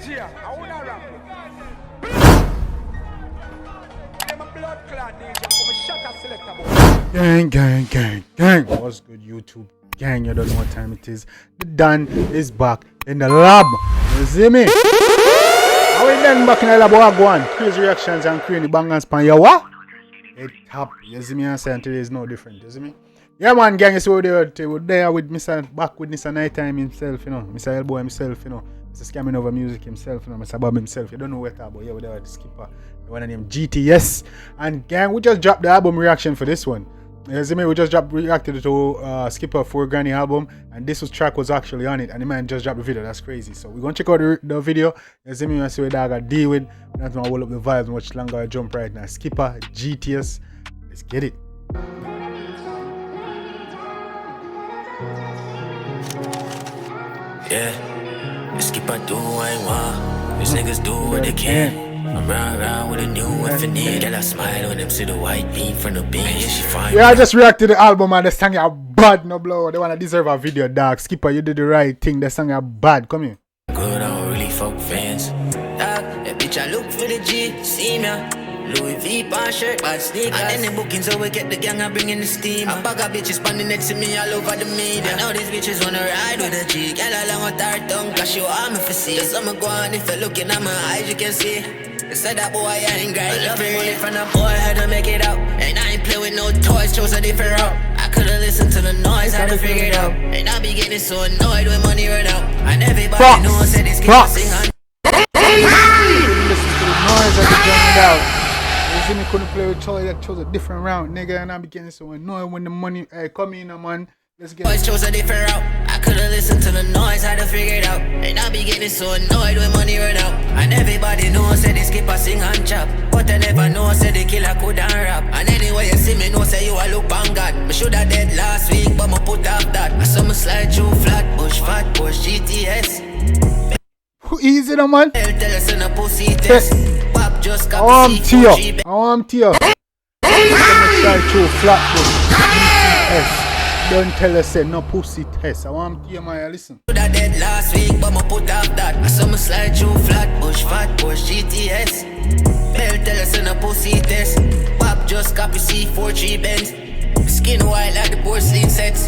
DJ, I wanna rap. I'm a blood clot DJ, I'm a shutter selector boy. Gang, gang, gang, gang. What's good, YouTube? Gang, you don't know what time it is. The Dan is back in the lab. You see me? How we then back in the lab? What go on? Crazy reactions and crazy bangers pan. You what? It top. You see me? I'm saying today is no different. You see me? Yeah, man, gang, you see what we're there with Mr. back with Mr. Nighttime himself, you know. Mr. Elbow himself, you know. Mr. Scamming Over Music himself, you know. Mr. Bob himself. You don't know what it's about. Yeah, we're there with Skippa. The one named GTS. And gang, we just dropped the album reaction for this one. You see me? We just reacted to Skippa 4 Granny album, and this track was actually on it, and the man just dropped the video. That's crazy. So we're gonna check out the video. You see me? I see what I got deal with. That's gonna hold up the vibes much longer. I jump right now. Skippa, GTS. Let's get it. Yeah, Skippa do what I want. These niggas do what they can. I'm round with a new infinite. Girl, I smile when them see the white beam from the beam. Yeah, she fine. Yeah, I just reacted to the album and the song is bad, no blow. They wanna deserve a video, dog. Skippa, you did the right thing. The song is bad. Come here. Good, I don't really fuck fans. Dog, that bitch, I look for the G. See me. Louis V pan shirt, bad sneakers. And then the bookings, so we get the gang, I bring in the steam. A bag of bitches standing next to me all over the media. I know these bitches wanna ride with a G. Girl, along with her tongue, cause she want me for see. So I'ma go on, if you're looking at my eyes, you can see. Said that boy, I ain't great. I love money from the boy, had to make it out. And I ain't play with no toys, chose a different route. I could've listened to the noise, had to figure it out. And I be getting so annoyed when money run out. And everybody knows that this kid can sing on. Listen to the noise, I be jamming out. You see me couldn't play with toys, that chose a different route, nigga. And I be getting so annoyed when the money come in, man. Let's get boys chose a different route. I could've listened to the noise, had to figure it out. And I be getting so annoyed when money run out. And everybody knows that this Skippa sing and chop. But I never know, say the killer couldn't rap. And anyway you see me, know say you a look on God. Me shoulda dead last week, but me put off that. I saw me slide through flat, bush fat, bush GTS. Easy no man. Tell us in a pussy test. Pop just got I want to slide through flat bush GTS. Don't tell us say no pussy test. I want to hear my listen. That dead last week, but me put off that. I saw me slide through flat bush, fat bush, GTS. Tell us in a pussy test. Pop just copy C4 3 Benz. Skin white like the porcelain sets.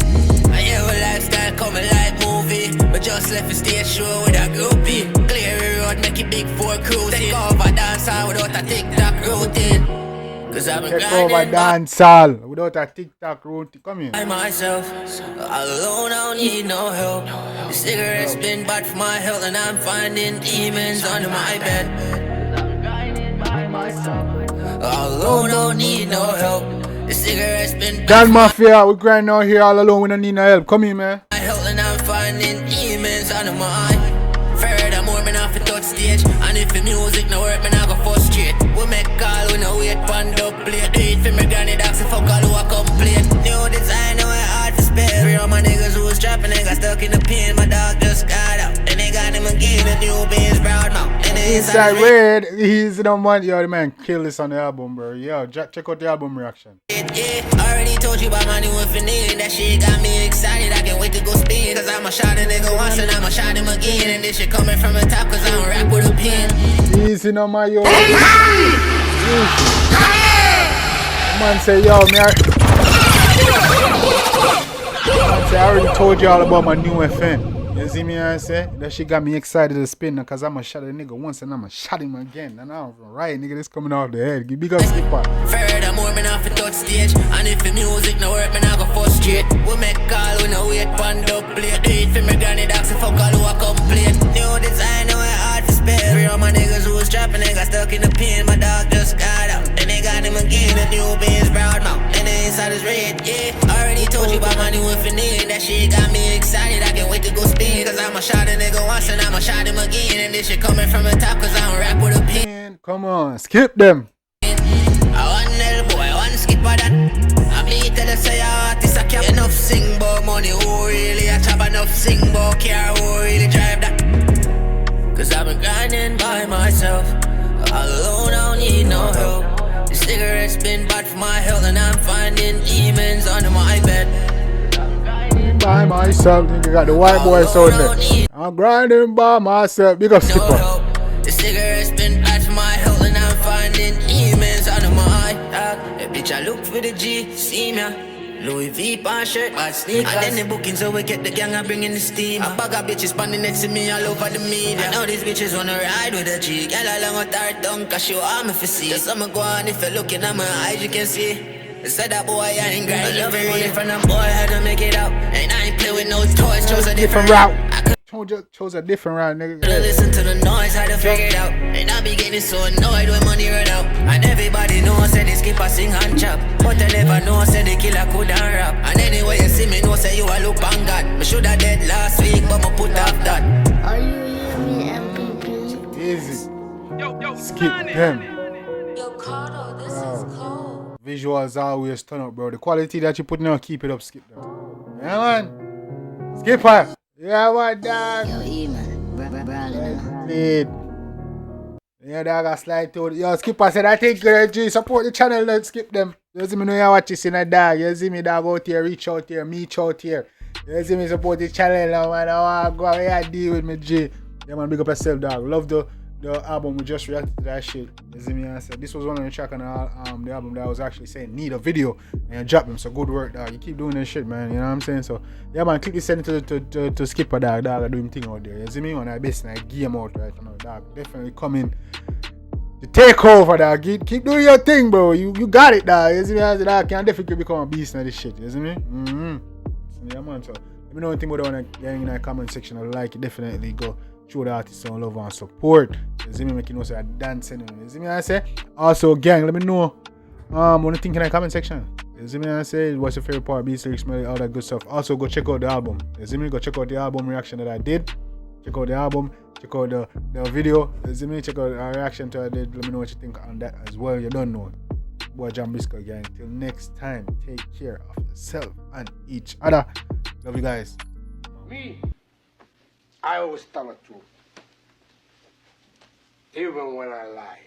I hear a lifestyle coming like movie. But just left a stage show with a groupie. Clear the road, make it big for cruising. Take over dancehall without a TikTok routine. Cause I've been take over dancehall without a TikTok routine. Come here. I myself, alone, I don't need no help. The cigarette's been bad for my health, and I'm finding demons under my bed. I'm grinding by myself. Alone, I don't need no help. The cigarette's been bad. Dan Mafia, we grind out here all alone. We don't need no help. Come here, man. My health, and I'm finding demons under my. Furthermore, me not fi touch stage. And if the music no work, me not go frustrate. We make call, we no wait pan dub plate. Do it for me granny dogs, if fuck all who a complain. New design, now it's hard to spell. Free all my niggas who was trapping, they got stuck in the pen. My dog just got out, and they got him again. The new beans proud mouth. And the inside red, he's the one. Yo, the man kill this on the album, bro. Yo, check out the album reaction. Yeah, I already told you about my new infinite. That shit got me excited, I can't wait to go spin. Cause I'ma shot a nigga once and I'ma shot him again. And this shit coming from the top cause I don't rap with a pen. Easy no my yo. Man say yo, man say I already told you all about my new FN. You see me I say? That shit got me excited to spin cause I'ma shot a nigga once and I'ma shot him again. And I'm right nigga, this coming off the head. Big up Skippa. Furthermore, me not fi touch stage. And if the music no work, me not go frustrate. We make call, we no wait pan dub plate. Do it for me granny dogs, if fuck all who a complain. New design, now it's hard to spell. Free all my niggas who was trapping, they got stuck in the pen. My dog just got out, and they got him again. The new beans proud mouth, and the inside is red, yeah. I already told you about my new infinite. That shit got me excited, I can't wait to go spin. Cause I'ma shot a nigga once and I'ma shot him again. And this shit coming from the top cause I don't rap with a pen. Come on, skip them. I want little boy, I want Skippa that. I mean tell us say artist I can't enough sing about money. Who really I chop enough sing about car. Who really drive that? Cause I've been grinding by myself. Alone, I don't need no help. The cigarette's been bad for my health, and I'm finding demons under my bed. By myself, nigga got the white boy sound there. I'm grinding by myself. Big up Skippa. The cigarettes been bad for my health and I'm finding demons under my eye. That bitch I look for the G, see me. Louis V pan shirt, bad sneakers. And then the bookings so we get the gang, I bring in the steam. A bag of bitches standing next to me all over the media. I know these bitches wanna ride with a G. Girl along with her tongue, cause she want me for see. Just I'ma go on if you're looking at my eyes, you can see. Said that boy, I ain't grinding. I love it money from that boy, had to make it out. And I ain't play with no toys, chose a different route. Chose a different route, nigga. Listen to the noise, had to figure it out. And I be getting so annoyed when money run out. And everybody knows that they Skippa sing and chop. But I never know, said the killer couldn't rap. And anyway you see me, know say you a look on God. Me shoulda dead last week, but me put off that. Are you hear me, MVP? Easy. Yo, Skip them. Yo, Cardo, this is cold. Visuals always turn up, bro. The quality that you put now, keep it up, skip them. Yeah, man. Skipper. Yeah, man, dog. Yo, E, man. Lead. Yeah, dog, I slide to it. Yo, Skipper said, I think you're G. Support the channel, let's skip them. You see me know you watch this in a dog. You see me dog out here, reach out here, meet out here. You see me support the channel now, man. I want to go out here and deal with me, G. Yeah, man, big up yourself, dog. Love the album. We just reacted to that shit. You see me? I said this was one of the tracks on the album that I was actually saying need a video and you drop them. So good work, dog. You keep doing this shit, man. You know what I'm saying? So yeah, man. Click send it to Skipper, dog. Dog, I do him thing out there. You see me? When I best and I game out right now, dog. Definitely coming to take over, dog. Keep doing your thing, bro. You got it, dog. You see me? I said, dog, can definitely become a beast in this shit. You see me? So, yeah, man. So let me know anything about that in the comment section. I like it. Definitely go. Show the artist some love and support. You see me making know say I dancing. You see me I say? Also gang, let me know what you think in the comment section. You see me I say what's your favorite part, beats, lyrics, melody, all that good stuff. Also go check out the album. You see me? Go check out the album reaction that I did. Check out the album, check out the video. You see me? Check out our reaction to I did. Let me know what you think on that as well. You don't know. Boy Jambisco gang. Till next time, take care of yourself and each other. Love you guys. Me, I always tell the truth, even when I lie.